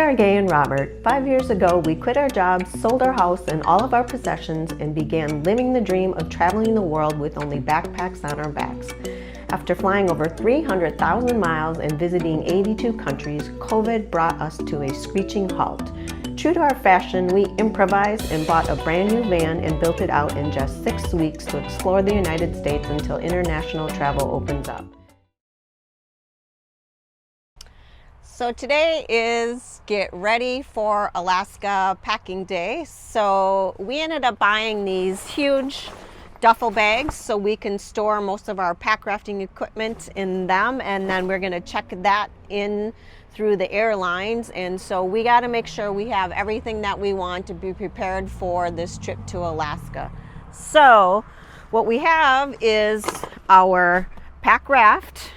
are Gay and Robert. 5 years ago, we quit our jobs, sold our house and all of our possessions, and began living the dream of traveling the world with only backpacks on our backs. After flying over 300,000 miles and visiting 82 countries, COVID brought us to a screeching halt. True to our fashion, we improvised and bought a brand new van and built it out in just 6 weeks to explore the United States until international travel opens up. So today is get ready for Alaska packing day. So we ended up buying these huge duffel bags so we can store most of our pack rafting equipment in them, and then we're going to check that in through the airlines. And so we got to make sure we have everything that we want to be prepared for this trip to Alaska. So what we have is our pack raft.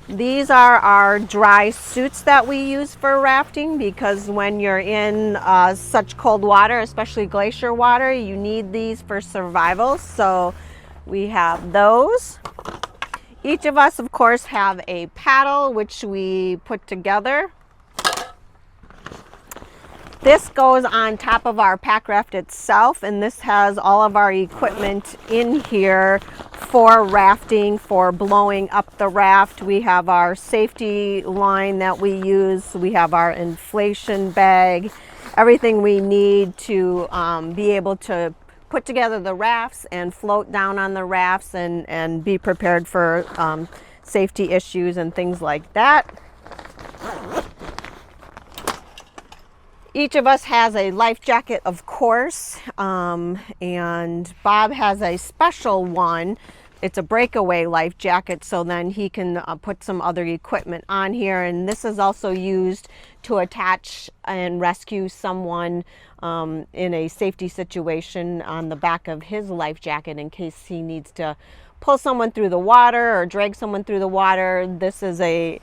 These are our dry suits that we use for rafting, because when you're in such cold water, especially glacier water, you need these for survival. So we have those. Each of us, of course, have a paddle, which we put together. This goes on top of our pack raft itself, and this has all of our equipment in here for rafting, for blowing up the raft. We have our safety line that we use. We have our inflation bag, everything we need to be able to put together the rafts and float down on the rafts and be prepared for safety issues and things like that. Each of us has a life jacket, of course, and Bob has a special one. It's a breakaway life jacket, so then he can put some other equipment on here. And this is also used to attach and rescue someone in a safety situation on the back of his life jacket in case he needs to pull someone through the water or drag someone through the water. This is a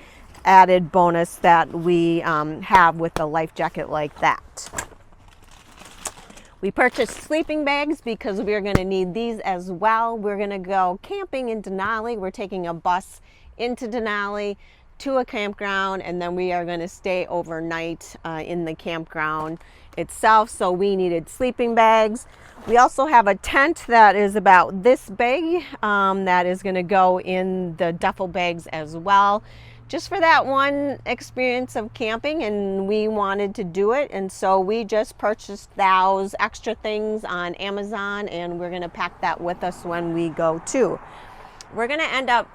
added bonus that we have with a life jacket like that. We purchased sleeping bags because we're going to need these as well. We're going to go camping in Denali. We're taking a bus into Denali to a campground, and then we are going to stay overnight in the campground itself. So we needed sleeping bags. We also have a tent that is about this big that is going to go in the duffel bags as well, just for that one experience of camping, and we wanted to do it, and so we just purchased those extra things on Amazon, and we're going to pack that with us when we go too. We're going to end up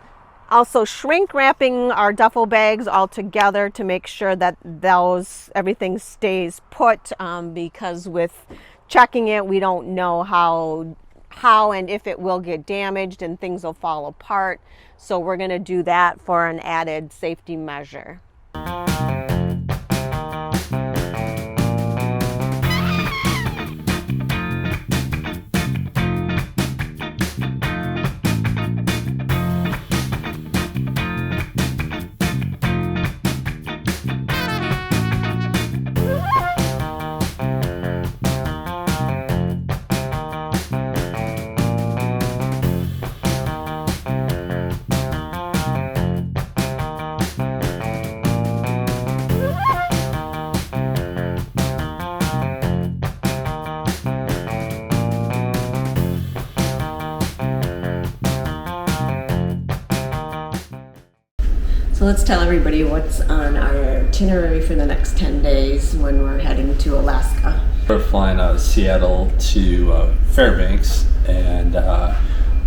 also shrink wrapping our duffel bags all together to make sure that everything stays put, because with checking it, we don't know how and if it will get damaged and things will fall apart. So we're going to do that for an added safety measure. So let's tell everybody what's on our itinerary for the next 10 days when we're heading to Alaska. We're flying out of Seattle to Fairbanks, and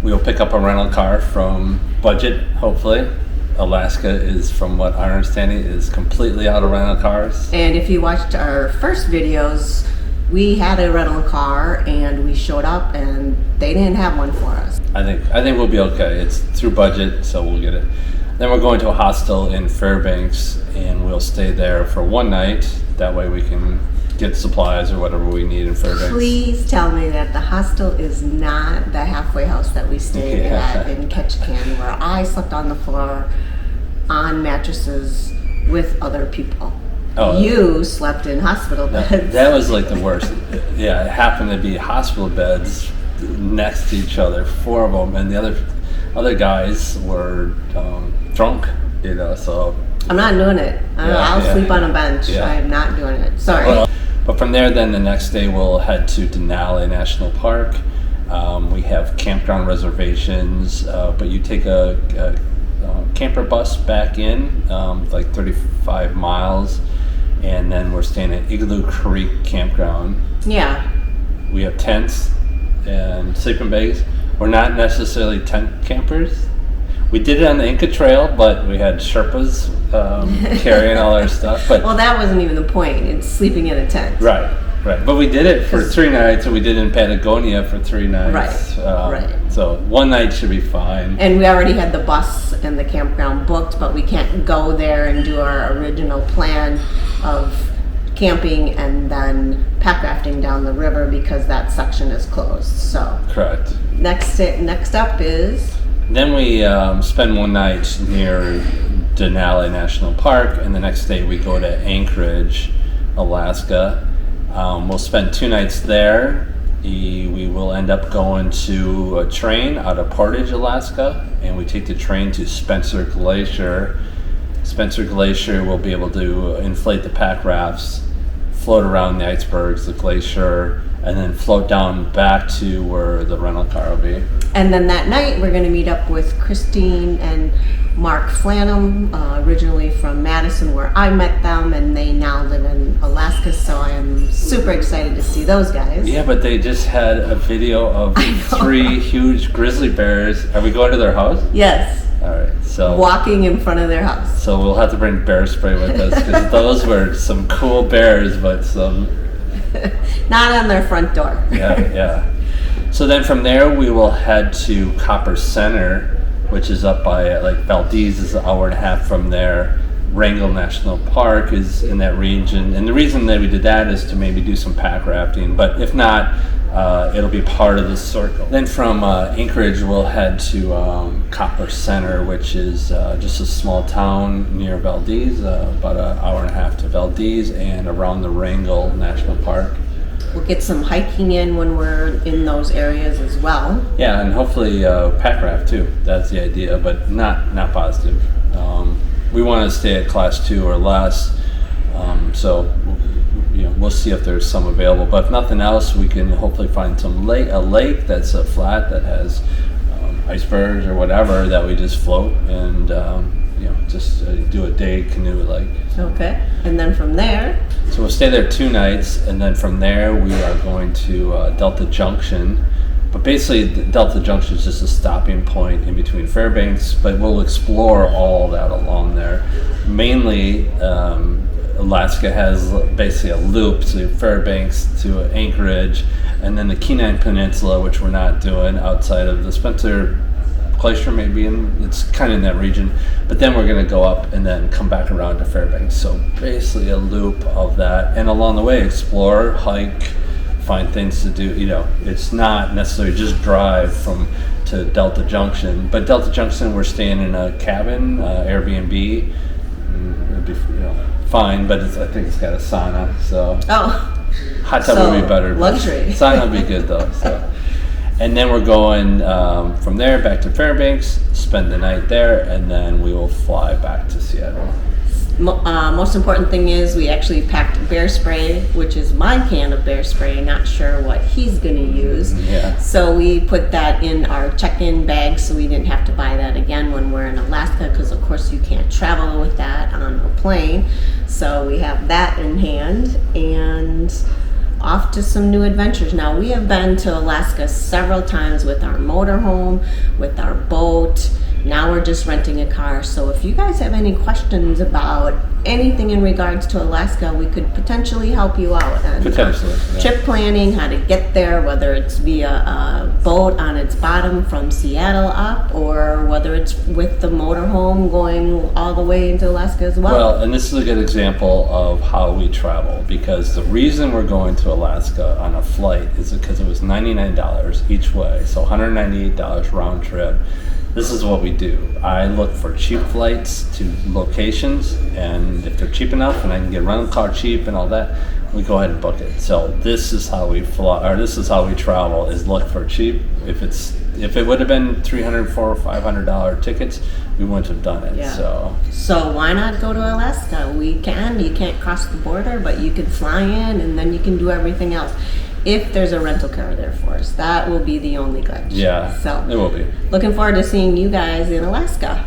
we'll pick up a rental car from Budget, hopefully. Alaska is, from what our understanding, is completely out of rental cars. And if you watched our first videos, we had a rental car and we showed up and they didn't have one for us. I think we'll be okay. It's through Budget, so we'll get it. Then we're going to a hostel in Fairbanks, and we'll stay there for one night. That way we can get supplies or whatever we need in Fairbanks. Please tell me that the hostel is not the halfway house that we stayed at in Ketchikan, where I slept on the floor on mattresses with other people. Oh, you slept in hospital beds. That was like the worst. Yeah, it happened to be hospital beds next to each other, 4 of them, and the other guys were drunk, you know, so I'm not doing it. I'll sleep on a bench. Yeah. I'm not doing it. Sorry. Well, but from there, then the next day we'll head to Denali National Park. We have campground reservations, but you take a camper bus back in, like 35 miles, and then we're staying at Igloo Creek Campground. Yeah. We have tents and sleeping bags. We're not necessarily tent campers. We did it on the Inca Trail, but we had Sherpas carrying all our stuff. But well, that wasn't even the point. It's sleeping in a tent. Right. But we did it for 3 nights, and we did it in Patagonia for 3 nights. Right. So 1 night should be fine. And we already had the bus and the campground booked, but we can't go there and do our original plan of camping and then pack rafting down the river because that section is closed. So Correct. next up is. Then we spend 1 night near Denali National Park, and the next day we go to Anchorage, Alaska. We'll spend 2 nights there. We will end up going to a train out of Portage, Alaska, and we take the train to Spencer Glacier. Spencer Glacier, we'll be able to inflate the pack rafts, float around the icebergs, the glacier, and then float down back to where the rental car will be. And then that night, we're going to meet up with Christine and Mark Flanham, originally from Madison, where I met them, and they now live in Alaska, so I am super excited to see those guys. Yeah, but they just had a video of 3 huge grizzly bears. Are we going to their house? Yes. All right, so walking in front of their house. So we'll have to bring bear spray with us because those were some cool bears, but some not on their front door. Yeah. So then from there we will head to Copper Center, which is up by like Valdez is an hour and a half from there. Wrangell National Park is in that region, and the reason that we did that is to maybe do some pack rafting, but if not, it'll be part of the circle. Then from Anchorage we'll head to Copper Center, which is just a small town near Valdez, about an hour and a half to Valdez, and around the Wrangell National Park. We'll get some hiking in when we're in those areas as well. Yeah, and hopefully pack raft too. That's the idea, but not positive. We want to stay at class 2 or less, so we'll see if there's some available. But if nothing else, we can hopefully find a lake that's flat that has icebergs or whatever that we just float and just do a day canoe like. Okay, and then from there. So we'll stay there 2 nights, and then from there we are going to Delta Junction. But basically, Delta Junction is just a stopping point in between Fairbanks, but we'll explore all that along there. Mainly, Alaska has basically a loop to Fairbanks to Anchorage, and then the Kenai Peninsula, which we're not doing outside of the Spencer Glacier, maybe, and it's kind of in that region. But then we're going to go up and then come back around to Fairbanks. So basically a loop of that, and along the way, explore, hike, find things to do. It's not necessarily just drive to Delta Junction, but Delta Junction we're staying in a cabin, Airbnb. It'd be fine, but I think it's got a sauna, so hot tub would be better. Luxury. Sauna would be good though. So, and then we're going from there back to Fairbanks, spend the night there, and then we will fly back to Seattle. Most important thing is we actually packed bear spray, which is my can of bear spray. Not sure what he's going to use. Yeah. So we put that in our check-in bag so we didn't have to buy that again when we're in Alaska, because of course you can't travel with that on a plane. So we have that in hand and off to some new adventures. Now, we have been to Alaska several times with our motorhome, with our boat. Now we're just renting a car. So if you guys have any questions about anything in regards to Alaska, we could potentially help you out. And potentially. Yeah. Trip planning, how to get there, whether it's via a boat on its bottom from Seattle up, or whether it's with the motorhome going all the way into Alaska as well. Well, and this is a good example of how we travel, because the reason we're going to Alaska on a flight is because it was $99 each way, so $198 round trip. This is what we do. I look for cheap flights to locations, and if they're cheap enough and I can get a rental car cheap and all that, we go ahead and book it. So this is how we fly, or this is how we travel, is look for cheap. If if it would have been $300, $400, or $500 tickets, we wouldn't have done it. Yeah. So why not go to Alaska? You can't cross the border, but you can fly in and then you can do everything else. If there's a rental car there for us, that will be the only glitch. yeah, So it will be. looking forward to seeing you guys in Alaska.